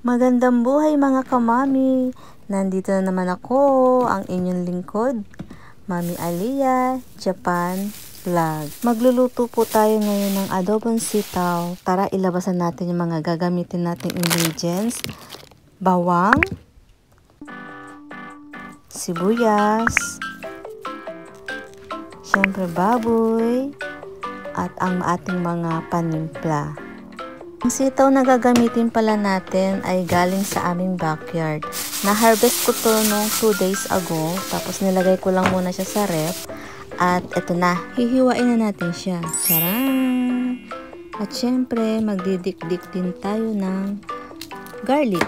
Magandang buhay mga kamami! Nandito na naman ako, ang inyong lingkod, Mami Aliyah, Japan Vlog. Magluluto po tayo ngayon ng adobong sitaw. Tara, ilabasan natin yung mga gagamitin nating ingredients. Bawang, sibuyas, syempre baboy, at ang ating mga panimpla. Ang sitaw na gagamitin pala natin ay galing sa aming backyard. Na-harvest ko to nung 2 days ago. Tapos nilagay ko lang muna siya sa ref. At eto na, hihiwain na natin siya. Tcharam! At syempre, magdidikdik din tayo ng garlic.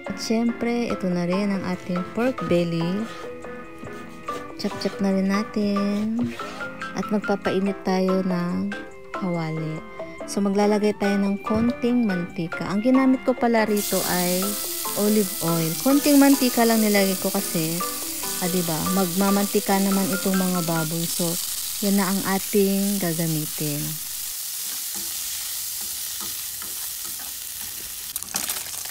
At syempre, ito na rin ang ating pork belly. Chop-chop na rin natin. At magpapainit tayo ng kawali. So, maglalagay tayo ng konting mantika. Ang ginamit ko pala rito ay olive oil. Konting mantika lang nilagay ko kasi, diba, magmamantika naman itong mga baboy. So, yan na ang ating gagamitin.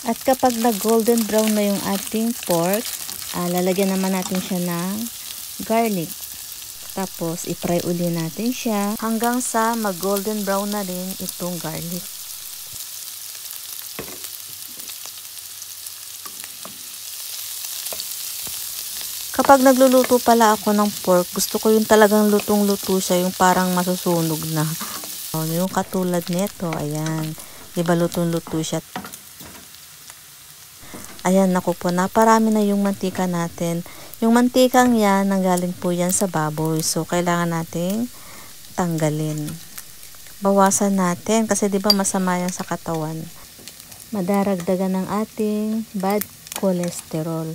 At kapag nag-golden brown na yung ating pork, lalagyan naman natin siya ng garlic. Tapos, i-fry uli natin siya hanggang sa mag-golden brown na rin itong garlic. Kapag nagluluto pala ako ng pork, gusto ko yung talagang lutong-luto siya, yung parang masusunog na. Yung katulad nito, ayan. Diba lutong-luto siya? Ayan, naku po, naparami na yung mantika natin. Yung mantikang yan, nanggaling po yan sa baboy. So, kailangan nating tanggalin. Bawasan natin kasi di ba masama yan sa katawan. Madaragdagan ng ating bad cholesterol.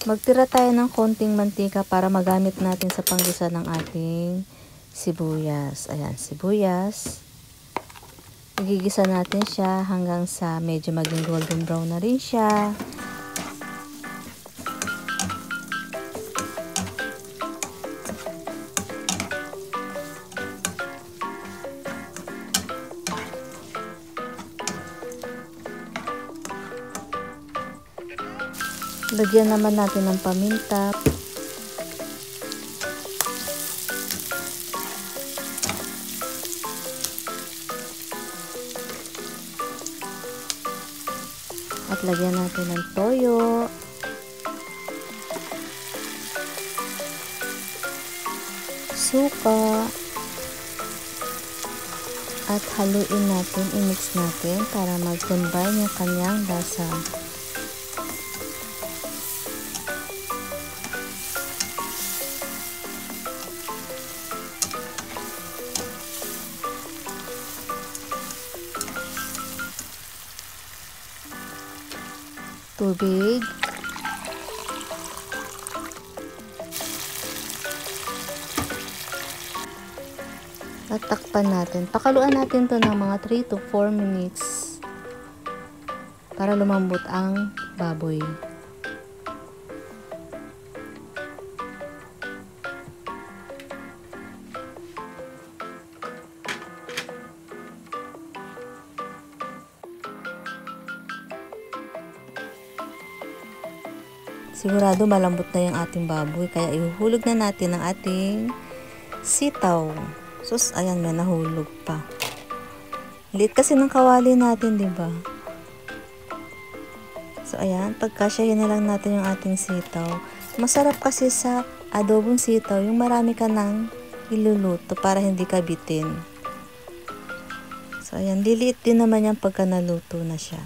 Magtira tayo ng konting mantika para magamit natin sa panggisa ng ating sibuyas. Ayan, sibuyas. Igigisa natin siya hanggang sa medyo maging golden brown na rin siya. Lagyan naman natin ng paminta. At lagyan natin ng toyo. Suka. At haluin natin, i-mix natin para mag-combine yung kanyang lasa. Tubig. At takpan natin. Pakaluan natin to ng mga 3 to 4 minutes para lumambot ang baboy. Sigurado malambot na yung ating baboy, kaya ihuhulog na natin ang ating sitaw. Sus, ayan, may nahulog pa. Liit kasi ng kawali natin, di ba? So, ayan, pagkasyahin na lang natin yung ating sitaw. Masarap kasi sa adobong sitaw, yung marami ka nang iluluto para hindi ka bitin. So, ayan, liliit din naman yung pagka naluto na siya.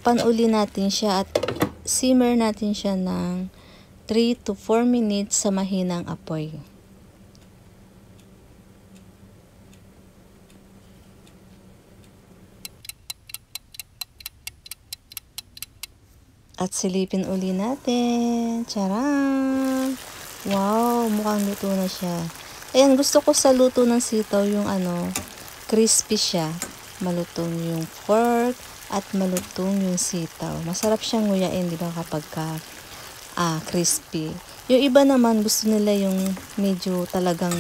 Takpan uli natin siya at simmer natin siya ng 3 to 4 minutes sa mahinang apoy. At silipin uli natin. Charan! Wow, mukhang luto na siya. Ayan, gusto ko sa luto ng sitaw yung crispy siya. Malutong yung pork at malutong yung sitaw. Masarap siyang nguyain, di ba, kapag crispy. Yung iba naman gusto nila yung medyo talagang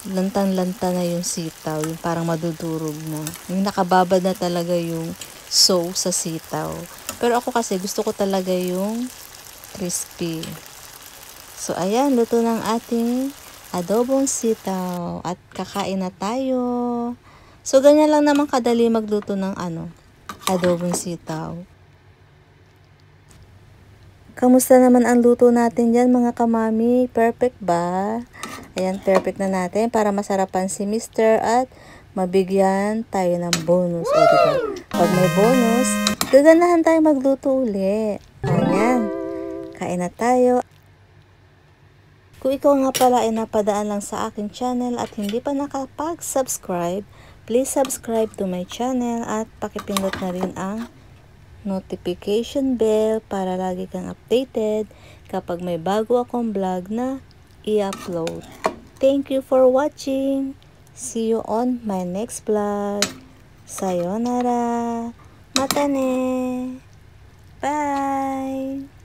lantan-lanta na yung sitaw, yung parang madudurog na. Yung nakababad na talaga yung sauce sa sitaw. Pero ako kasi gusto ko talaga yung crispy. So ayan, luto ng ating adobong sitaw at kakain na tayo. So ganyan lang naman kadali magluto ng adobong sitaw. Kamusta naman ang luto natin dyan mga kamami? Perfect ba? Ayan, perfect na natin para masarapan si Mr. at mabigyan tayo ng bonus. O diba? Pag may bonus, gaganahan tayo magluto uli. Ayan, kain na tayo. Kung ikaw nga pala ay napadaan lang sa aking channel at hindi pa nakapag-subscribe, please subscribe to my channel at pakipindot na rin ang notification bell para lagi kang updated kapag may bago akong vlog na i-upload. Thank you for watching. See you on my next vlog. Sayonara. Mata ne. Bye.